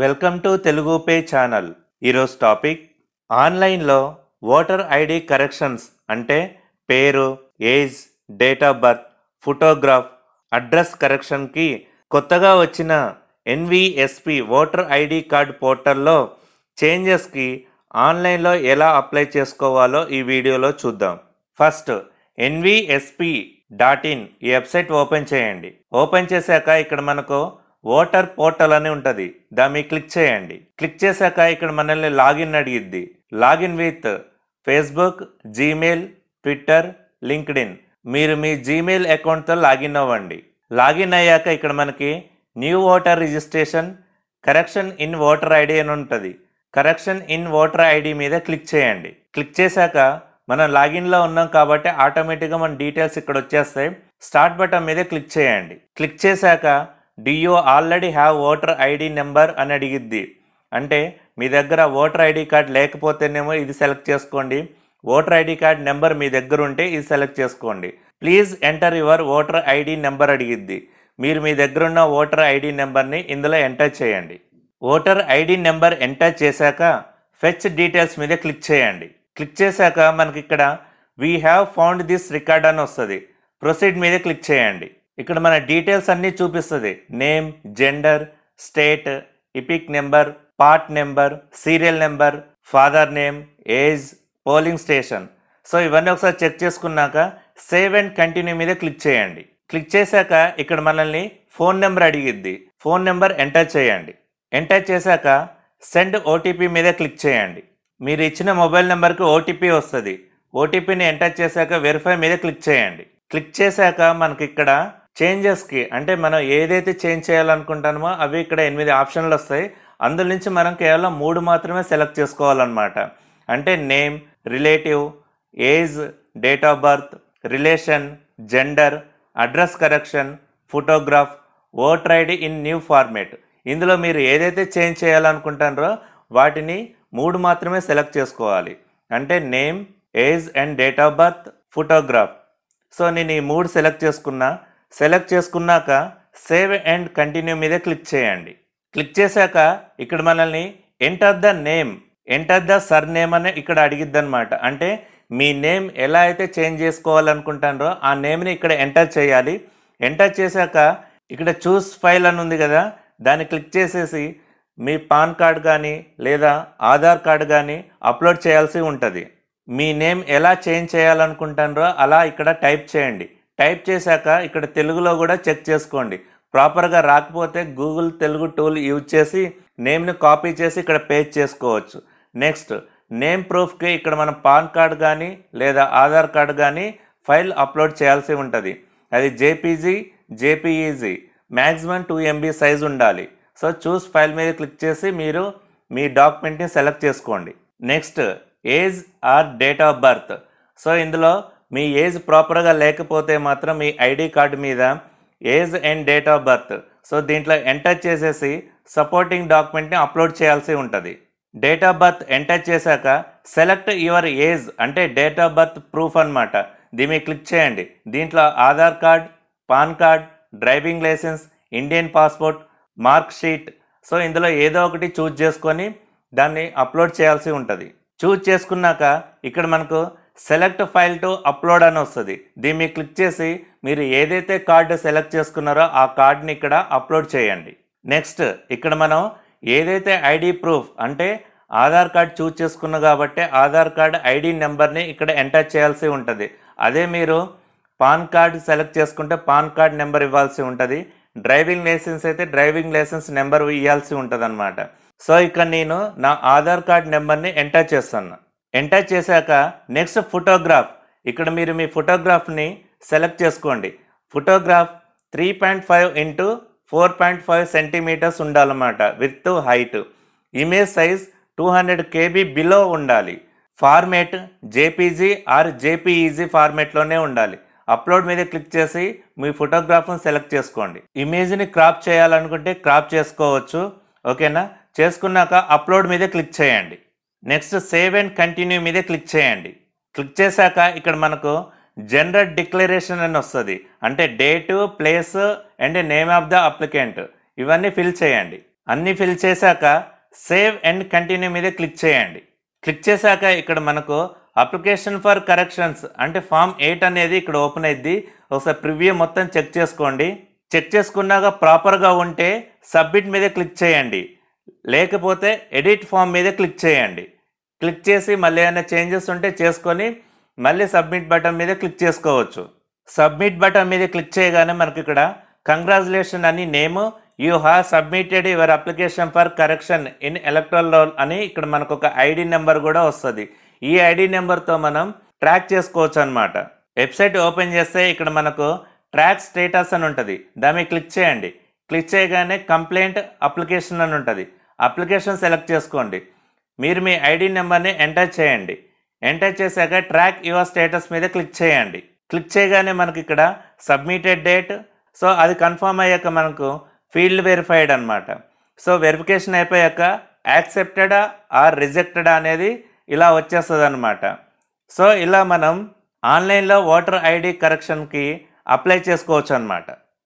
Welcome to Telugu pay channel. ఈరోజు topic ఆన్లైన్లో voter ID corrections అంటే పేరు, age, date of birth, photograph, address కరెక్షన్కి కొత్తగా వచ్చిన ఎన్విఎస్పి ఓటర్ ఐడి కార్డ్ పోర్టల్లో చేంజెస్కి ఆన్లైన్లో ఎలా అప్లై చేసుకోవాలో ఈ వీడియోలో చూద్దాం. ఫస్ట్ nvsp.in ఈ వెబ్సైట్ ఓపెన్ చేయండి. ఓపెన్ చేశాక ఇక్కడ మనకు ఓటర్ పోర్టల్ అని ఉంటుంది, దాని మీద క్లిక్ చేయండి. క్లిక్ చేశాక ఇక్కడ మనల్ని లాగిన్ అడిగిద్ది. Login with Facebook, Gmail, Twitter, LinkedIn. మీరు మీ జీమెయిల్ అకౌంట్తో లాగిన్ అవ్వండి. లాగిన్ అయ్యాక ఇక్కడ మనకి new voter registration, correction in voter ID అని ఉంటుంది. కరెక్షన్ ఇన్ ఓటర్ ఐడి మీద క్లిక్ చేయండి. క్లిక్ చేశాక మనం లాగిన్లో ఉన్నాం కాబట్టి ఆటోమేటిక్గా మన డీటెయిల్స్ ఇక్కడ వచ్చేస్తాయి. స్టార్ట్ బటన్ మీద క్లిక్ చేయండి. క్లిక్ చేశాక do you already have voter ID number అని అడిగిద్ది. అంటే మీ దగ్గర ఓటర్ ఐడి కార్డ్ లేకపోతేనేమో ఇది సెలెక్ట్ చేసుకోండి, ఓటర్ ఐడి కార్డ్ నెంబర్ మీ దగ్గర ఉంటే ఇది సెలెక్ట్ చేసుకోండి. Please enter your voter ID number అడిగిద్ది. మీరు మీ దగ్గర ఉన్న ఓటర్ ఐడి నెంబర్ని ఇందులో ఎంటర్ చేయండి. ఓటర్ ఐడి నెంబర్ ఎంటర్ చేశాక ఫెచ్ డీటెయిల్స్ మీద క్లిక్ చేయండి. క్లిక్ చేశాక మనకి ఇక్కడ we have found this record అని వస్తుంది. ప్రొసీడ్ మీద క్లిక్ చేయండి. ఇక్కడ మన డీటెయిల్స్ అన్నీ చూపిస్తుంది. Name, gender, state, EPIC number, part number, serial number, father name, age, polling station. So ఇవన్నీ ఒకసారి చెక్ చేసుకున్నాక సేవ్ అండ్ కంటిన్యూ మీద క్లిక్ చేయండి. క్లిక్ చేశాక ఇక్కడ మనల్ని ఫోన్ నెంబర్ అడిగిద్ది. ఫోన్ నెంబర్ ఎంటర్ చేయండి. ఎంటర్ చేశాక సెండ్ ఓటీపీ మీద క్లిక్ చేయండి. మీరు ఇచ్చిన మొబైల్ నెంబర్కి ఓటీపీ వస్తుంది. ఓటీపీని ఎంటర్ చేశాక వెరిఫై మీద క్లిక్ చేయండి. క్లిక్ చేశాక మనకి ఇక్కడ చేంజెస్కి అంటే మనం ఏదైతే చేంజ్ చేయాలనుకుంటామో అవి ఇక్కడ 8 ఆప్షన్లు వస్తాయి. అందులో నుంచి మనం కేవలం 3 మాత్రమే సెలెక్ట్ చేసుకోవాలన్నమాట. అంటే name, relative, age, date of birth, relation, gender, address correction, photograph, voter ID in new format. ఇందులో మీరు ఏదైతే చేంజ్ చేయాలనుకుంటారో వాటిని 3 మాత్రమే సెలెక్ట్ చేసుకోవాలి. అంటే name, age and date of birth, photograph. So నేను ఈ 3 సెలెక్ట్ చేసుకున్నాక సేవ్ అండ్ కంటిన్యూ మీద క్లిక్ చేయండి. క్లిక్ చేశాక ఇక్కడ మనల్ని enter the name, enter the sir name అని ఇక్కడ అడిగిద్ది అనమాట. అంటే మీ నేమ్ ఎలా అయితే చేంజ్ చేసుకోవాలనుకుంటారో ఆ నేమ్ని ఇక్కడ ఎంటర్ చేయాలి. ఎంటర్ చేశాక ఇక్కడ చూస్ ఫైల్ అని ఉంది కదా, దాన్ని క్లిక్ చేసేసి మీ పాన్ కార్డ్ కానీ లేదా ఆధార్ కార్డు కానీ అప్లోడ్ చేయాల్సి ఉంటుంది. మీ నేమ్ ఎలా చేంజ్ చేయాలనుకుంటారో అలా ఇక్కడ టైప్ చేయండి. టైప్ చేశాక ఇక్కడ తెలుగులో కూడా చెక్ చేసుకోండి. ప్రాపర్గా రాకపోతే గూగుల్ తెలుగు టూల్ యూజ్ చేసి నేమ్ని కాపీ చేసి ఇక్కడ పేస్ట్ చేసుకోవచ్చు. నెక్స్ట్ నేమ్ ప్రూఫ్కి ఇక్కడ మనం పాన్ కార్డ్ కానీ లేదా ఆధార్ కార్డు కానీ ఫైల్ అప్లోడ్ చేయాల్సి ఉంటుంది. అది జేపీఈజీ మ్యాక్సిమం 2 MB సైజ్ ఉండాలి. సో చూస్ ఫైల్ మీద క్లిక్ చేసి మీరు మీ డాక్యుమెంట్ని సెలెక్ట్ చేసుకోండి. Next age or date of birth. So ఇందులో మీ ఏజ్ ప్రాపర్గా లేకపోతే మాత్రం మీ ఐడి కార్డు మీద age and date of birth so దీంట్లో ఎంటర్ చేసేసి సపోర్టింగ్ డాక్యుమెంట్ని అప్లోడ్ చేయాల్సి ఉంటుంది. డేట్ ఆఫ్ బర్త్ ఎంటర్ చేశాక సెలెక్ట్ యువర్ ఏజ్ అంటే డేట్ ఆఫ్ బర్త్ ప్రూఫ్ అనమాట. దీని మీద క్లిక్ చేయండి. దీంట్లో Aadhaar card, PAN card, driving licence, Indian passport, mark sheet. So ఇందులో ఏదో ఒకటి చూజ్ చేసుకొని దాన్ని అప్లోడ్ చేయాల్సి ఉంటుంది. చూజ్ చేసుకున్నాక ఇక్కడ మనకు సెలెక్ట్ ఫైల్ టు అప్లోడ్ అని వస్తుంది. దీన్ని మీద క్లిక్ చేసి మీరు ఏదైతే కార్డు సెలెక్ట్ చేసుకున్నారో ఆ కార్డుని ఇక్కడ అప్లోడ్ చేయండి. నెక్స్ట్ ఇక్కడ మనం ఏదైతే ఐడి ప్రూఫ్ అంటే ఆధార్ కార్డ్ చూజ్ చేసుకున్నాం కాబట్టి ఆధార్ కార్డ్ ఐడి నెంబర్ని ఇక్కడ ఎంటర్ చేయాల్సి ఉంటుంది. అదే మీరు పాన్ కార్డ్ సెలెక్ట్ చేసుకుంటే పాన్ కార్డ్ నెంబర్ ఇవ్వాల్సి ఉంటుంది. డ్రైవింగ్ లైసెన్స్ అయితే డ్రైవింగ్ లైసెన్స్ నెంబర్ ఇవ్వాల్సి ఉంటుంది అనమాట. సో ఇక్కడ నేను నా ఆధార్ కార్డ్ నెంబర్ని ఎంటర్ చేస్తాను. ఎంటర్ చేశాక నెక్స్ట్ ఫోటోగ్రాఫ్. ఇక్కడ మీరు మీ ఫోటోగ్రాఫ్ని సెలెక్ట్ చేసుకోండి. ఫోటోగ్రాఫ్ 3.5 ఇంటూ 4.5 సెంటీమీటర్స్ ఉండాలన్నమాట with height. Image size 200 KB below ఉండాలి. ఫార్మేట్ జేపీజీ ఆర్ జేపీఈజీ ఫార్మేట్లోనే ఉండాలి. అప్లోడ్ మీద క్లిక్ చేసి మీ ఫోటోగ్రాఫ్ని సెలెక్ట్ చేసుకోండి. ఇమేజ్ని క్రాప్ చేయాలనుకుంటే క్రాప్ చేసుకోవచ్చు. ఓకేనా? చేసుకున్నాక అప్లోడ్ మీద క్లిక్ చేయండి. నెక్స్ట్ సేవ్ అండ్ కంటిన్యూ మీద క్లిక్ చేయండి. క్లిక్ చేశాక ఇక్కడ మనకు జనరల్ డిక్లరేషన్ అని వస్తుంది. అంటే date, place and name of the applicant ఇవన్నీ ఫిల్ చేయండి. అన్నీ ఫిల్ చేశాక సేవ్ అండ్ కంటిన్యూ మీద క్లిక్ చేయండి. క్లిక్ చేశాక ఇక్కడ మనకు అప్లికేషన్ ఫర్ కరెక్షన్స్ అంటే ఫామ్ 8 అనేది ఇక్కడ ఓపెన్ అయింది. ఒకసారి ప్రివ్యూ మొత్తం చెక్ చేసుకోండి. చెక్ చేసుకున్నాక ప్రాపర్గా ఉంటే సబ్మిట్ మీద క్లిక్ చేయండి, లేకపోతే ఎడిట్ ఫామ్ మీద క్లిక్ చేయండి. క్లిక్ చేసి మళ్ళీ ఏమైనా చేంజెస్ ఉంటే చేసుకొని మళ్ళీ సబ్మిట్ బటన్ మీద క్లిక్ చేసుకోవచ్చు. సబ్మిట్ బటన్ మీద క్లిక్ చేయగానే మనకి ఇక్కడ కంగ్రాచులేషన్ అని name, you have submitted your application for correction in electoral role అని ఇక్కడ మనకు ఒక ఐడి నెంబర్ కూడా వస్తుంది. ఈ ఐడి నెంబర్తో మనం ట్రాక్ చేసుకోవచ్చు అనమాట. వెబ్సైట్ ఓపెన్ చేస్తే ఇక్కడ మనకు ట్రాక్ స్టేటస్ అని ఉంటుంది, దాని మీద క్లిక్ చేయండి. క్లిక్ చేయగానే కంప్లైంట్ అప్లికేషన్ అని ఉంటుంది. అప్లికేషన్ సెలెక్ట్ చేసుకోండి. మీరు మీ ఐడి నెంబర్ని ఎంటర్ చేయండి. ఎంటర్ చేశాక ట్రాక్ యువర్ స్టేటస్ మీద క్లిక్ చేయండి. క్లిక్ చేయగానే మనకి ఇక్కడ సబ్మిటెడ్ డేట్, సో అది కన్ఫర్మ్ అయ్యాక మనకు ఫీల్డ్ వెరిఫైడ్ అనమాట. సో వెరిఫికేషన్ అయిపోయాక యాక్సెప్టెడా ఆర్ రిజెక్టెడా అనేది ఇలా వచ్చేస్తుంది అనమాట. సో ఇలా మనం ఆన్లైన్లో ఓటర్ ఐడి కరెక్షన్కి అప్లై చేసుకోవచ్చు అనమాట.